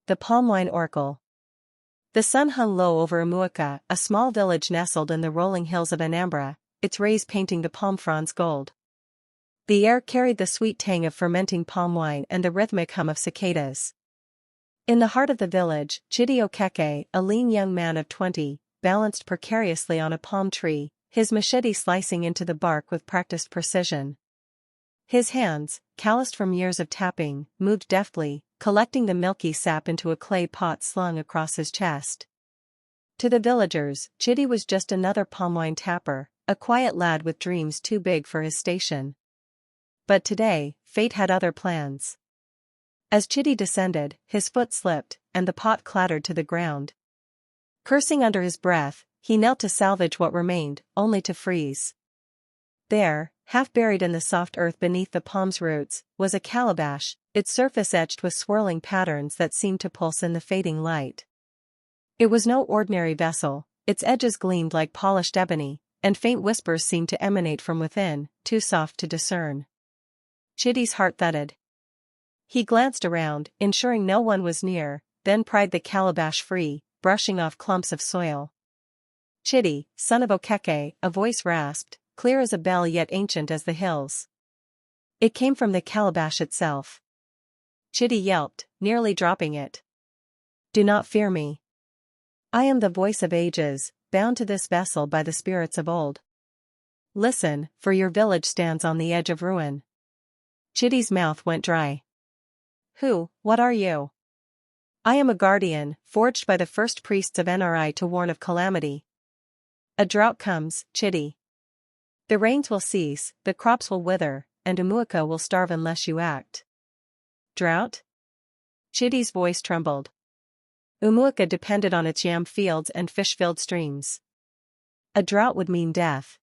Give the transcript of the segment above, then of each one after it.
The Palmwine Oracle. The sun hung low over Umuaka, a small village nestled in the rolling hills of Anambra, its rays painting the palm fronds gold. The air carried the sweet tang of fermenting palm wine and the rhythmic hum of cicadas. In the heart of the village, Chidi, a lean young man of 20, balanced precariously on a palm tree, his machete slicing into the bark with practiced precision. His hands, calloused from years of tapping, moved deftly, collecting the milky sap into a clay pot slung across his chest. To the villagers, Chidi was just another palm wine tapper, a quiet lad with dreams too big for his station. But today, fate had other plans. As Chidi descended, his foot slipped, and the pot clattered to the ground. Cursing under his breath, he knelt to salvage what remained, only to freeze. There, half buried in the soft earth beneath the palm's roots, was a calabash, its surface etched with swirling patterns that seemed to pulse in the fading light. It was no ordinary vessel, its edges gleamed like polished ebony, and faint whispers seemed to emanate from within, too soft to discern. Chidi's heart thudded. He glanced around, ensuring no one was near, then pried the calabash free, brushing off clumps of soil. "Chidi, son of Okeke," a voice rasped, clear as a bell yet ancient as the hills. It came from the calabash itself. Chidi yelped, nearly dropping it. "Do not fear me. I am the voice of ages, bound to this vessel by the spirits of old. Listen, for your village stands on the edge of ruin." Chidi's mouth went dry. What are you?" "I am a guardian, forged by the first priests of Nri to warn of calamity. A drought comes, Chidi. The rains will cease, the crops will wither, and Umuaka will starve unless you act." "Drought?" Chidi's voice trembled. Umuaka depended on its yam fields and fish-filled streams. A drought would mean death.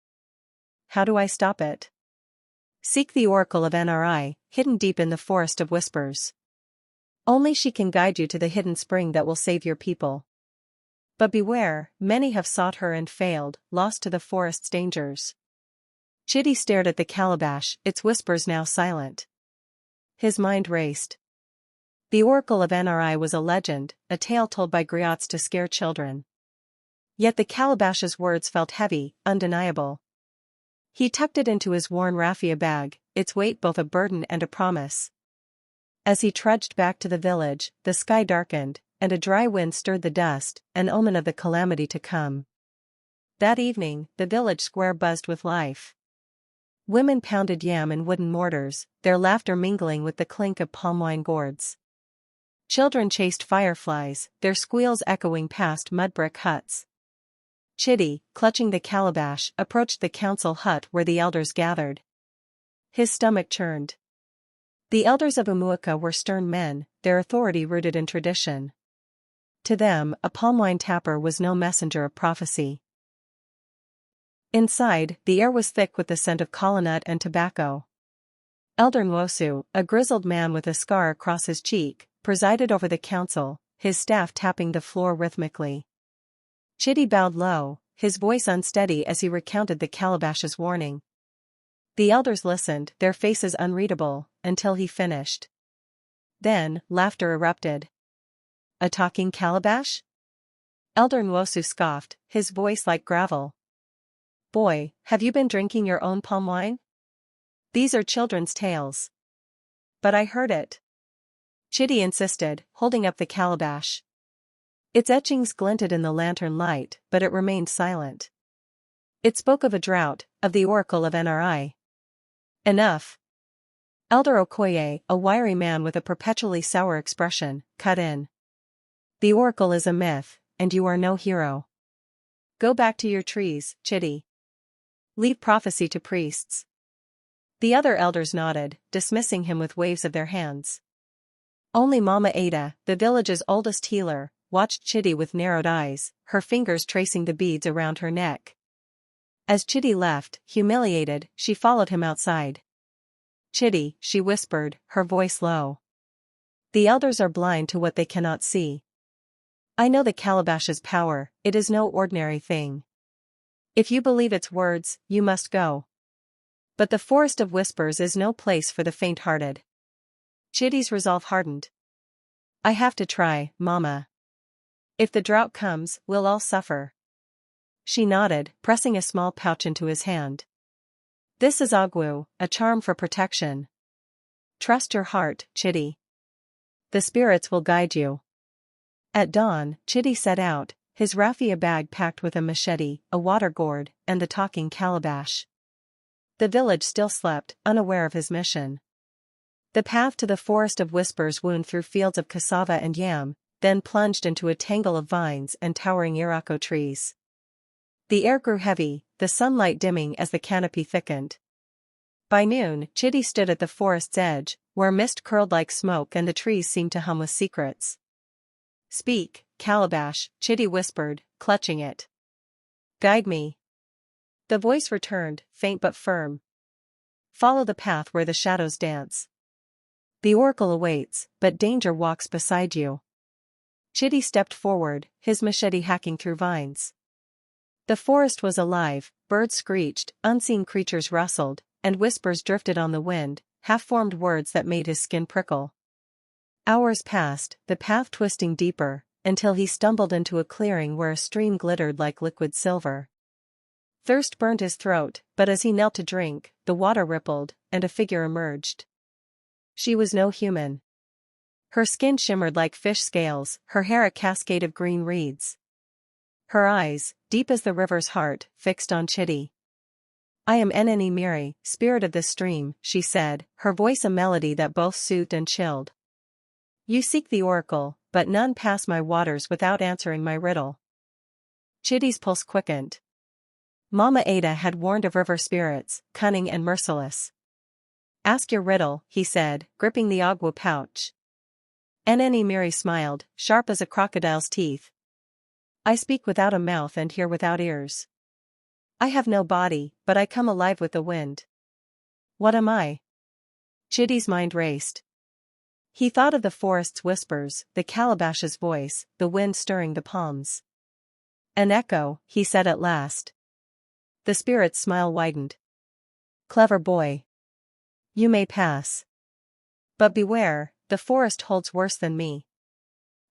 How do I stop it? Seek the Oracle of Nri, hidden deep in the forest of whispers. Only she can guide you to the hidden spring that will save your people. But beware, many have sought her and failed, lost to the forest's dangers. Chidi stared at the calabash, its whispers now silent. His mind raced. The Oracle of Nri was a legend, a tale told by griots to scare children. Yet the calabash's words felt heavy, undeniable. He tucked it into his worn raffia bag, its weight both a burden and a promise. As he trudged back to the village, the sky darkened, and a dry wind stirred the dust, an omen of the calamity to come. That evening, the village square buzzed with life. Women pounded yam in wooden mortars, their laughter mingling with the clink of palm wine gourds. Children chased fireflies, their squeals echoing past mud-brick huts. Chidi, clutching the calabash, approached the council hut where the elders gathered. His stomach churned. The elders of Umuaka were stern men, their authority rooted in tradition. To them, a palm wine tapper was no messenger of prophecy. Inside, the air was thick with the scent of coconut and tobacco. Elder Nwosu, a grizzled man with a scar across his cheek, presided over the council, his staff tapping the floor rhythmically. Chidi bowed low, his voice unsteady as he recounted the calabash's warning. The elders listened, their faces unreadable, until he finished. Then, laughter erupted. "A talking calabash?" Elder Nwosu scoffed, his voice like gravel. "Boy, have you been drinking your own palm wine? These are children's tales." "But I heard it," Chidi insisted, holding up the calabash. Its etchings glinted in the lantern light, but it remained silent. It spoke of a drought, of the Oracle of Nri. "Enough." Elder Okoye, a wiry man with a perpetually sour expression, cut in. "The Oracle is a myth, and you are no hero. Go back to your trees, Chidi. Leave prophecy to priests." The other elders nodded, dismissing him with waves of their hands. Only Mama Ada, the village's oldest healer, watched Chidi with narrowed eyes, her fingers tracing the beads around her neck. As Chidi left, humiliated, she followed him outside. "Chidi," she whispered, her voice low. "The elders are blind to what they cannot see. I know the calabash's power, it is no ordinary thing. If you believe its words, you must go. But the forest of whispers is no place for the faint-hearted." Chidi's resolve hardened. I have to try, Mama. If the drought comes, we'll all suffer. She nodded, pressing a small pouch into his hand. This is Agwu, a charm for protection. Trust your heart, Chidi. The spirits will guide you. At dawn, Chidi set out, his raffia bag packed with a machete, a water gourd, and the talking calabash. The village still slept, unaware of his mission. The path to the forest of whispers wound through fields of cassava and yam, then plunged into a tangle of vines and towering irako trees. The air grew heavy, the sunlight dimming as the canopy thickened. By noon, Chidi stood at the forest's edge, where mist curled like smoke and the trees seemed to hum with secrets. Speak, Calabash, Chidi whispered, clutching it. Guide me. The voice returned, faint but firm. Follow the path where the shadows dance. The oracle awaits, but danger walks beside you. Chidi stepped forward, his machete hacking through vines. The forest was alive, birds screeched, unseen creatures rustled, and whispers drifted on the wind, half-formed words that made his skin prickle. Hours passed, the path twisting deeper, until he stumbled into a clearing where a stream glittered like liquid silver. Thirst burned his throat, but as he knelt to drink, the water rippled, and a figure emerged. She was no human. Her skin shimmered like fish scales, her hair a cascade of green reeds. Her eyes, deep as the river's heart, fixed on Chidi. I am Nri, spirit of the stream, she said, her voice a melody that both soothed and chilled. You seek the oracle, but none pass my waters without answering my riddle. Chidi's pulse quickened. Mama Ada had warned of river spirits, cunning and merciless. Ask your riddle, he said, gripping the agua pouch. Nri smiled, sharp as a crocodile's teeth. I speak without a mouth and hear without ears. I have no body, but I come alive with the wind. What am I? Chidi's mind raced. He thought of the forest's whispers, the calabash's voice, the wind stirring the palms. An echo, he said at last. The spirit's smile widened. Clever boy. You may pass. But beware, the forest holds worse than me.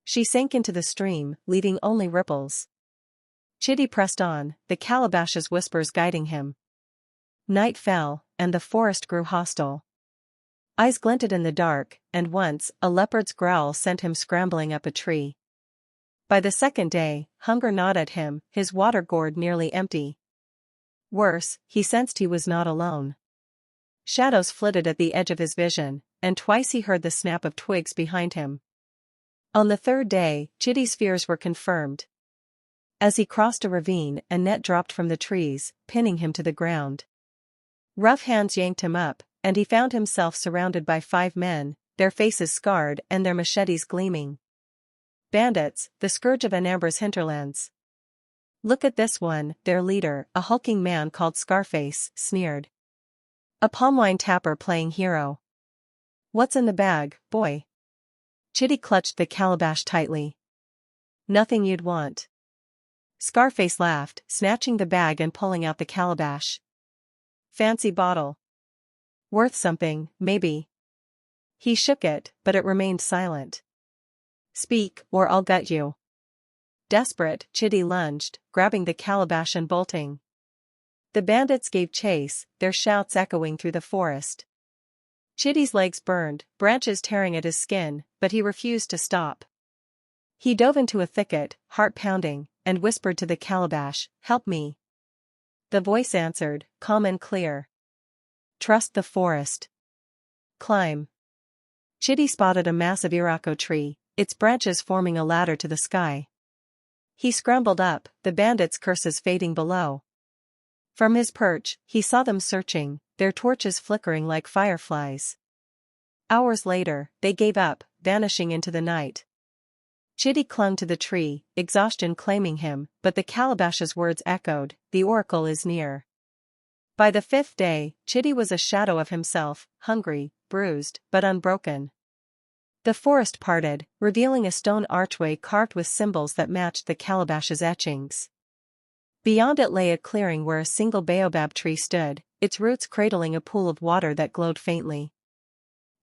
She sank into the stream, leaving only ripples. Chidi pressed on, the calabash's whispers guiding him. Night fell, and the forest grew hostile. Eyes glinted in the dark, and once, a leopard's growl sent him scrambling up a tree. By the second day, hunger gnawed at him, his water gourd nearly empty. Worse, he sensed he was not alone. Shadows flitted at the edge of his vision, and twice he heard the snap of twigs behind him. On the third day, Chidi's fears were confirmed. As he crossed a ravine, a net dropped from the trees, pinning him to the ground. Rough hands yanked him up, and he found himself surrounded by 5 men, their faces scarred and their machetes gleaming. Bandits, the scourge of Anambra's hinterlands. Look at this one, their leader, a hulking man called Scarface, sneered. A palmwine tapper playing hero. What's in the bag, boy? Chidi clutched the calabash tightly. Nothing you'd want. Scarface laughed, snatching the bag and pulling out the calabash. Fancy bottle. Worth something, maybe. He shook it, but it remained silent. Speak, or I'll gut you. Desperate, Chidi lunged, grabbing the calabash and bolting. The bandits gave chase, their shouts echoing through the forest. Chidi's legs burned, branches tearing at his skin, but he refused to stop. He dove into a thicket, heart pounding, and whispered to the calabash, "Help me." The voice answered, calm and clear. Trust the forest. Climb. Chidi spotted a massive irako tree, its branches forming a ladder to the sky. He scrambled up, the bandits' curses fading below. From his perch, he saw them searching, their torches flickering like fireflies. Hours later, they gave up, vanishing into the night. Chidi clung to the tree, exhaustion claiming him, but the calabash's words echoed, "The oracle is near." By the 5th day, Chidi was a shadow of himself, hungry, bruised, but unbroken. The forest parted, revealing a stone archway carved with symbols that matched the calabash's etchings. Beyond it lay a clearing where a single baobab tree stood, its roots cradling a pool of water that glowed faintly.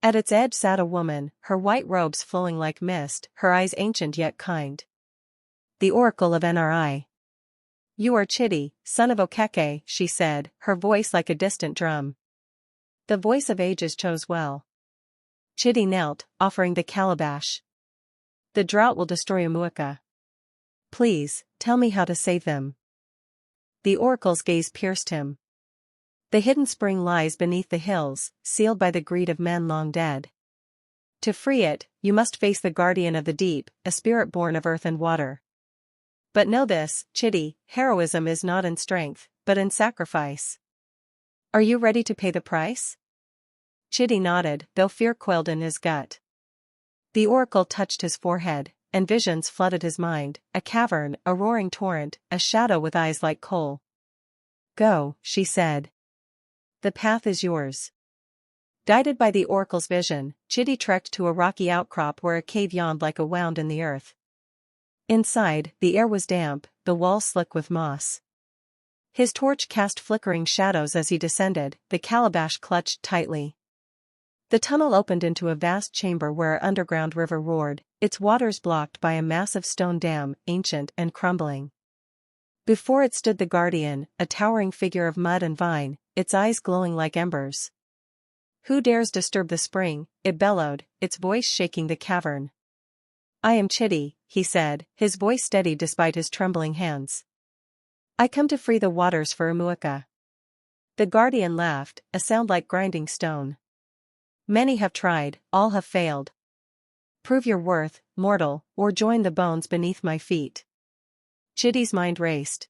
At its edge sat a woman, her white robes flowing like mist, her eyes ancient yet kind. The Oracle of Nri. You are Chidi, son of Okeke, she said, her voice like a distant drum. The voice of ages chose well. Chidi knelt, offering the calabash. The drought will destroy Umuaka. Please, tell me how to save them. The oracle's gaze pierced him. The hidden spring lies beneath the hills, sealed by the greed of men long dead. To free it, you must face the guardian of the deep, a spirit born of earth and water. But know this, Chidi, heroism is not in strength, but in sacrifice. Are you ready to pay the price? Chidi nodded, though fear quailed in his gut. The oracle touched his forehead, and visions flooded his mind, a cavern, a roaring torrent, a shadow with eyes like coal. Go, she said. The path is yours. Guided by the oracle's vision, Chidi trekked to a rocky outcrop where a cave yawned like a wound in the earth. Inside, the air was damp, the walls slick with moss. His torch cast flickering shadows as he descended, the calabash clutched tightly. The tunnel opened into a vast chamber where an underground river roared, its waters blocked by a massive stone dam, ancient and crumbling. Before it stood the guardian, a towering figure of mud and vine, its eyes glowing like embers. Who dares disturb the spring? It bellowed, its voice shaking the cavern. I am Chidi, he said, his voice steady despite his trembling hands. I come to free the waters for Umuaka. The guardian laughed, a sound like grinding stone. Many have tried, all have failed. Prove your worth, mortal, or join the bones beneath my feet. Chidi's mind raced.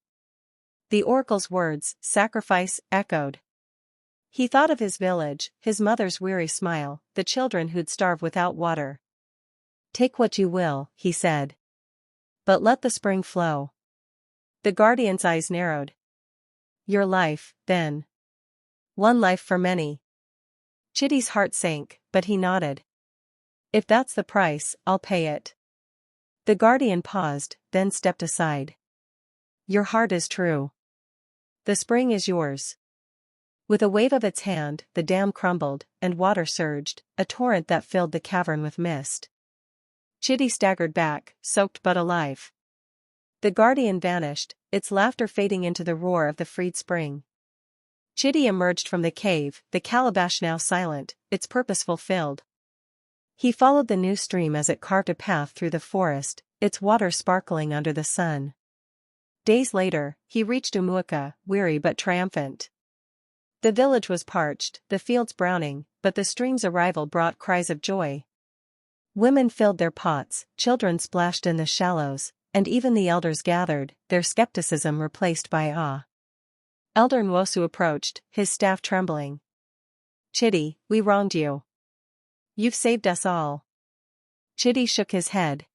The oracle's words, sacrifice, echoed. He thought of his village, his mother's weary smile, the children who'd starve without water. Take what you will, he said. But let the spring flow. The guardian's eyes narrowed. Your life, then. One life for many. Chidi's heart sank, but he nodded. If that's the price, I'll pay it. The guardian paused, then stepped aside. Your heart is true. The spring is yours. With a wave of its hand, the dam crumbled, and water surged, a torrent that filled the cavern with mist. Chidi staggered back, soaked but alive. The guardian vanished, its laughter fading into the roar of the freed spring. Chidi emerged from the cave, the calabash now silent, its purpose fulfilled. He followed the new stream as it carved a path through the forest, its water sparkling under the sun. Days later, he reached Umuaka, weary but triumphant. The village was parched, the fields browning, but the stream's arrival brought cries of joy. Women filled their pots, children splashed in the shallows, and even the elders gathered, their skepticism replaced by awe. Elder Nwosu approached, his staff trembling. Chidi, we wronged you. You've saved us all. Chidi shook his head.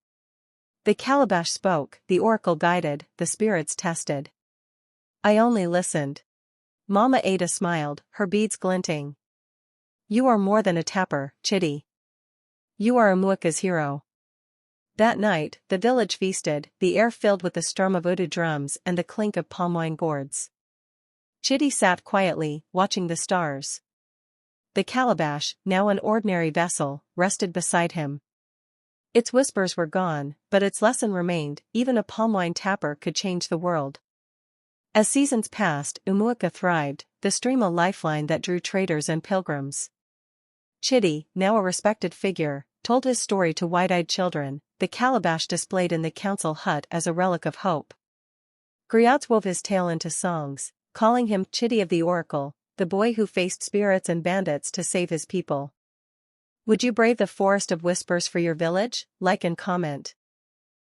The calabash spoke, the oracle guided, the spirits tested. I only listened. Mama Ada smiled, her beads glinting. You are more than a tapper, Chidi. You are Umuaka's hero. That night, the village feasted, the air filled with the strum of Udu drums and the clink of palmwine gourds. Chidi sat quietly, watching the stars. The calabash, now an ordinary vessel, rested beside him. Its whispers were gone, but its lesson remained, even a palmwine tapper could change the world. As seasons passed, Umuaka thrived, the stream a lifeline that drew traders and pilgrims. Chidi, now a respected figure, told his story to wide-eyed children, the calabash displayed in the council hut as a relic of hope. Griots wove his tale into songs, calling him Chidi of the Oracle, the boy who faced spirits and bandits to save his people. Would you brave the forest of whispers for your village? Like and comment.